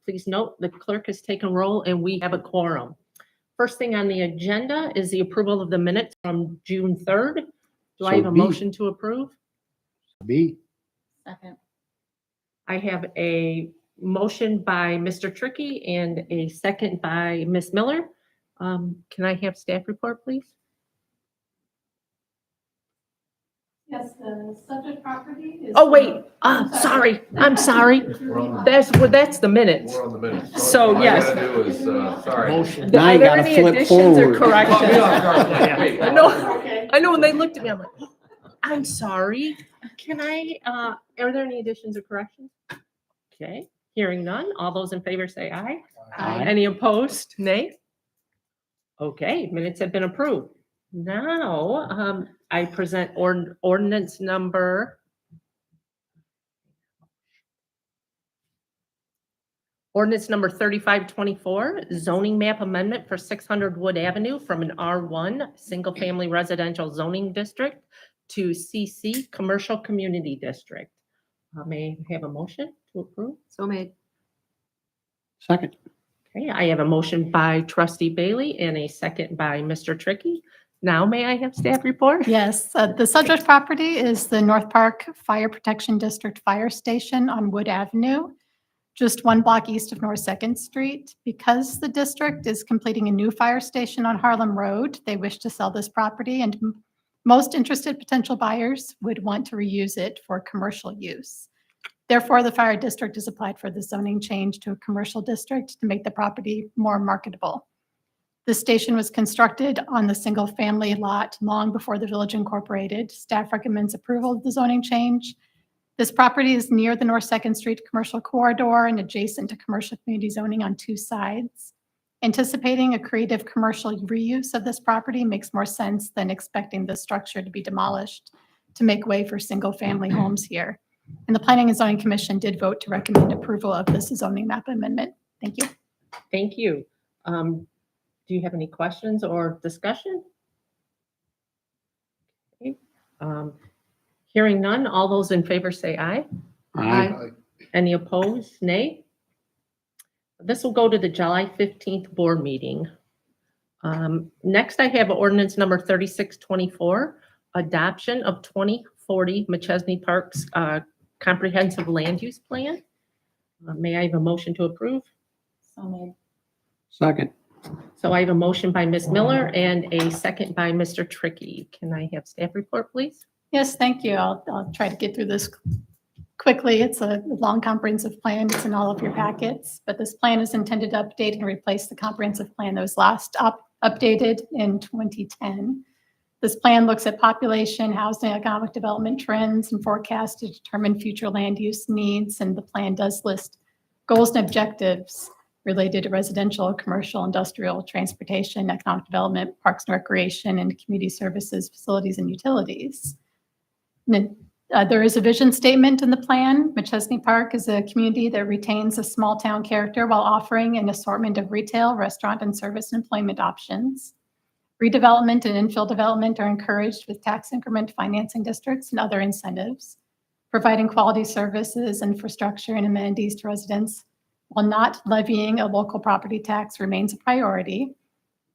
Please note the clerk has taken roll and we have a quorum. First thing on the agenda is the approval of the minutes from June 3rd. Do I have a motion to approve? B. Second. I have a motion by Mr. Trickey and a second by Ms. Miller. Can I have staff report, please? Yes, the subject property is. Oh, wait, sorry, I'm sorry. That's the minutes. We're on the minutes. So, all yes. I gotta do is, sorry. Motion. Are Now you there gotta any flip additions or forward. corrections? Wait. I know when they looked at me, I'm like, I'm sorry. Are there any additions or corrections? Okay, hearing none. All those in favor say aye. Aye. Any opposed? Nay? Okay, minutes have been approved. Now, I present ordinance number 3524, zoning map amendment for 600 Wood Avenue from an R1 single family residential zoning district to CC commercial community district. May I have a motion to approve? So made. Second. Okay, I have a motion by trustee Bailey and a second by Mr. Trickey. Now may I have staff report? Yes, the subject property is the North Park Fire Protection District Fire Station on Wood Avenue, just 1 block east of North 2nd Street. Because the district is completing a new fire station on Harlem Road, they wish to sell this property, and most interested potential buyers would want to reuse it for commercial use. Therefore, the fire district has applied for the zoning change to a commercial district to make the property more marketable. The station was constructed on the single-family lot long before the village incorporated. Staff recommends approval of the zoning change. This property is near the North 2nd Street commercial corridor and adjacent to commercial community zoning on 2 sides. Anticipating a creative commercial reuse of this property makes more sense than expecting the structure to be demolished to make way for single-family homes here. And the Planning and Zoning Commission did vote to recommend approval of this zoning map amendment. Thank you. Thank you. Do you have any questions or discussion? Okay. Hearing none, all those in favor say aye. Aye. Any opposed? Nay? This will go to the July 15th board meeting. Next, I have ordinance number 3624, adoption of 2040 Machesney Parks comprehensive land use plan. May I have a motion to approve? So made. Second. So I have a motion by Ms. Miller and a second by Mr. Trickey. Can I have staff report, please? Yes, thank you. I'll try to get through this quickly. It's a long comprehensive plan. It's in all of your packets, but this plan is intended to update and replace the comprehensive plan that was last updated in 2010. This plan looks at population, housing, economic development trends, and forecasts to determine future land use needs. And the plan does list goals and objectives related to residential, commercial, industrial, transportation, economic development, parks and recreation, and community services, facilities, and utilities. And there is a vision statement in the plan. Machesney Park is a community that retains a small town character while offering an assortment of retail, restaurant, and service and employment options. Redevelopment and infill development are encouraged with tax increment financing districts and other incentives. Providing quality services, infrastructure, and amenities to residents while not levying a local property tax remains a priority.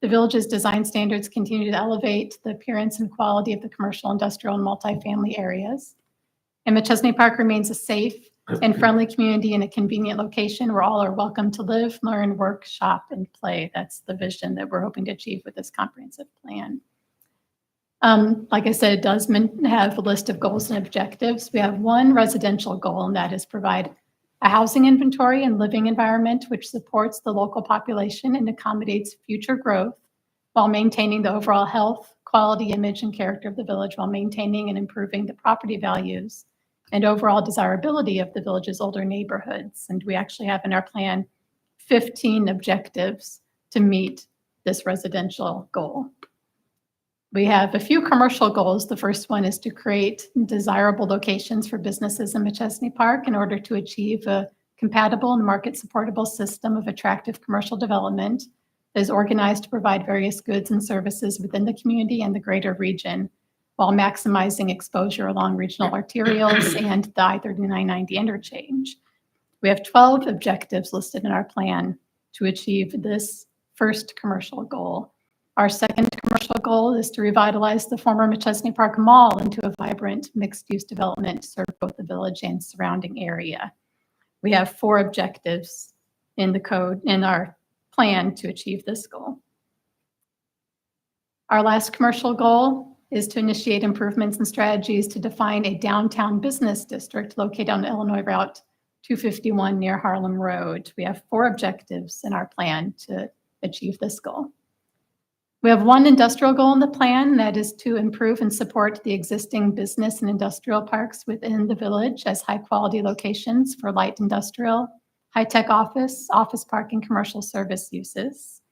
The village's design standards continue to elevate the appearance and quality of the commercial, industrial, and multifamily areas. And Machesney Park remains a safe and friendly community in a convenient location where all are welcome to live, learn, work, shop, and play. That's the vision that we're hoping to achieve with this comprehensive plan. Like I said, it does have a list of goals and objectives. We have one residential goal, and that is provide a housing inventory and living environment which supports the local population and accommodates future growth while maintaining the overall health, quality, image, and character of the village, while maintaining and improving the property values and overall desirability of the village's older neighborhoods. And we actually have in our plan 15 objectives to meet this residential goal. We have a few commercial goals. The first one is to create desirable locations for businesses in Machesney Park in order to achieve a compatible and market-supportable system of attractive commercial development that is organized to provide various goods and services within the community and the greater region, while maximizing exposure along regional arterials and the I-3990 interchange. We have 12 objectives listed in our plan to achieve this first commercial goal. Our second commercial goal is to revitalize the former Machesney Park Mall into a vibrant mixed-use development to serve both the village and surrounding area. We have 4 objectives in our plan to achieve this goal. Our last commercial goal is to initiate improvements and strategies to define a downtown business district located on Illinois Route 251 near Harlem Road. We have 4 objectives in our plan to achieve this goal. We have 1 industrial goal in the plan, that is to improve and support the existing business and industrial parks within the village as high-quality locations for light industrial, high-tech office park, and commercial service uses.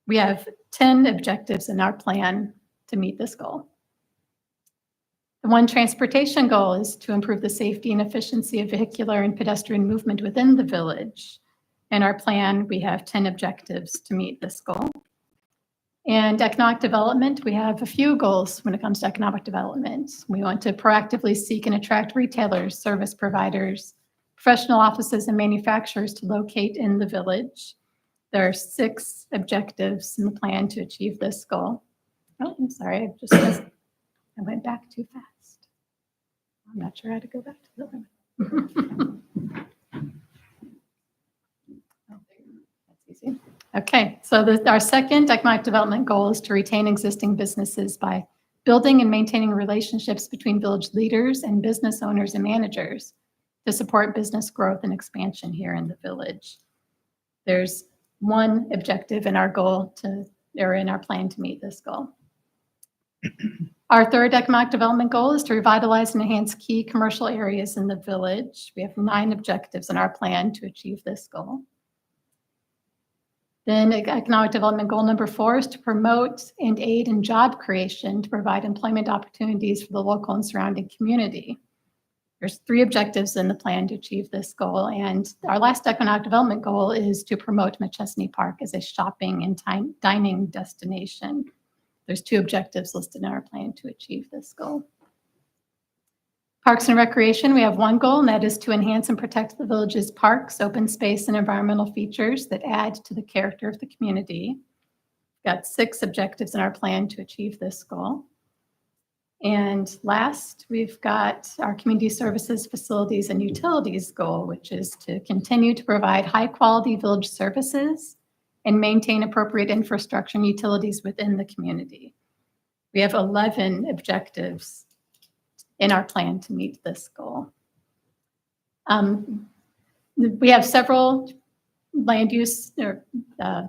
We have 10 objectives in our plan to meet this goal. The 1 transportation goal is to improve the safety and efficiency of vehicular and pedestrian movement within the village. In our plan, we have 10 objectives to meet this goal. And economic development, we have a few goals when it comes to economic development. We want to proactively seek and attract retailers, service providers, professional offices, and manufacturers to locate in the village. There are 6 objectives in the plan to achieve this goal. Oh, I'm sorry, I went back too fast. I'm not sure how to go back to the other one. That's easy. Okay, so our second economic development goal is to retain existing businesses by building and maintaining relationships between village leaders and business owners and managers to support business growth and expansion here in the village. There's 1 objective in our in our plan to meet this goal. Our third economic development goal is to revitalize and enhance key commercial areas in the village. We have 9 objectives in our plan to achieve this goal. Then economic development goal number 4 is to promote and aid in job creation to provide employment opportunities for the local and surrounding community. There's 3 objectives in the plan to achieve this goal. And our last economic development goal is to promote Machesney Park as a shopping and dining destination. There's 2 objectives listed in our plan to achieve this goal. Parks and Recreation, we have 1 goal, and that is to enhance and protect the village's parks, open space, and environmental features that add to the character of the community. We've got 6 objectives in our plan to achieve this goal. And last, we've got our Community Services, Facilities, and Utilities goal, which is to continue to provide high-quality village services and maintain appropriate infrastructure and utilities within the community. We have 11 objectives in our plan to meet this goal. We have several land use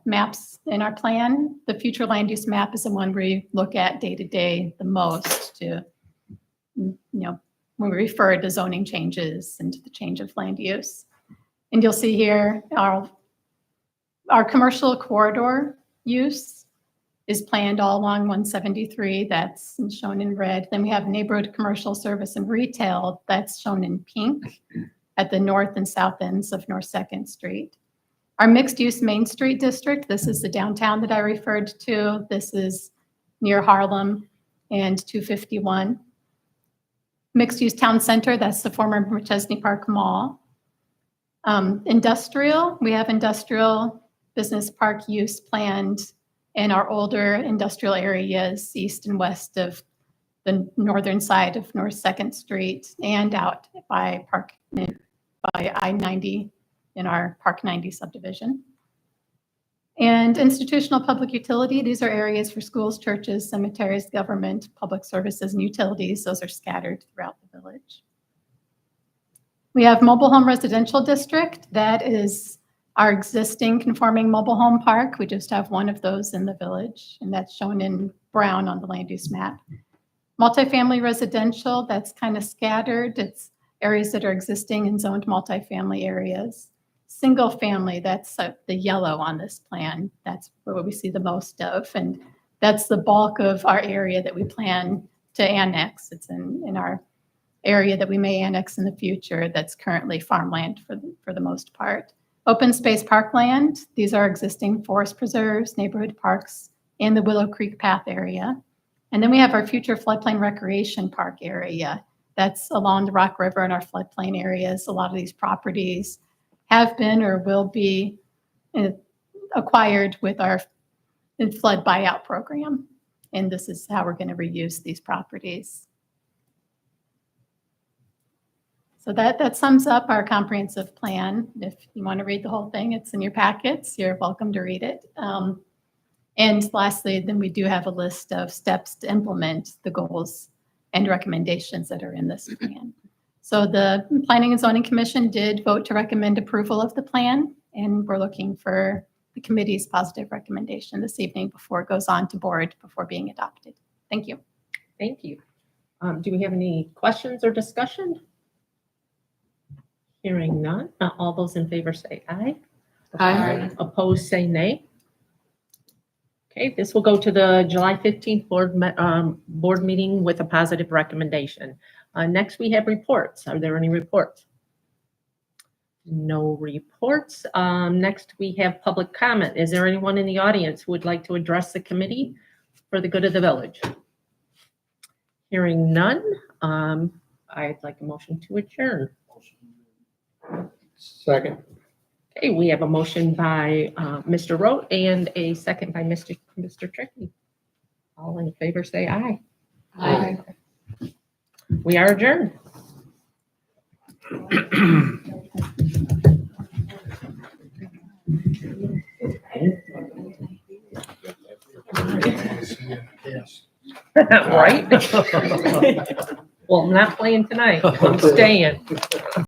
maps in our plan. The future land use map is the one we look at day to day the most to, when we refer to zoning changes and to the change of land use. And you'll see here our commercial corridor use is planned all along 173. That's shown in red. Then we have neighborhood commercial service and retail. That's shown in pink at the north and south ends of North 2nd Street. Our mixed-use Main Street district, this is the downtown that I referred to. This is near Harlem and 251. Mixed-use town center, that's the former Machesney Park Mall. Industrial, we have industrial business park use planned in our older industrial areas east and west of the northern side of North 2nd Street and out by I-90 in our Park 90 subdivision. And institutional public utility, these are areas for schools, churches, cemeteries, government, public services, and utilities. Those are scattered throughout the village. We have mobile home residential district. That is our existing conforming mobile home park. We just have 1 of those in the village, and that's shown in brown on the land use map. Multifamily residential, that's kind of scattered. It's areas that are existing and zoned multifamily areas. Single family, that's the yellow on this plan. That's what we see the most of, and that's the bulk of our area that we plan to annex. It's in our area that we may annex in the future that's currently farmland for the most part. Open space parkland, these are existing forest preserves, neighborhood parks, and the Willow Creek Path area. And then we have our future floodplain recreation park area. that's along the Rock River and our floodplain areas. A lot of these properties have been or will be acquired with our flood buyout program. And this is how we're going to reuse these properties. So that sums up our comprehensive plan. If you want to read the whole thing, it's in your packets. You're welcome to read it. And lastly, then we do have a list of steps to implement the goals and recommendations that are in this plan. So the Planning and Zoning Commission did vote to recommend approval of the plan, and we're looking for the committee's positive recommendation this evening before it goes on to board before being adopted. Thank you. Thank you. Do we have any questions or discussion? Hearing none. All those in favor say aye. Aye. Opposed, say nay. Okay, this will go to the July 15th board meeting with a positive recommendation. Next, we have reports. Are there any reports? No reports. Next, we have public comment. Is there anyone in the audience who would like to address the committee for the good of the village? Hearing none, I'd like a motion to adjourn. Second. Okay, we have a motion by Mr. Rote and a second by Mr. Trickey. All in favor say aye. Aye. We are adjourned. Right? Well, I'm not playing tonight. I'm staying.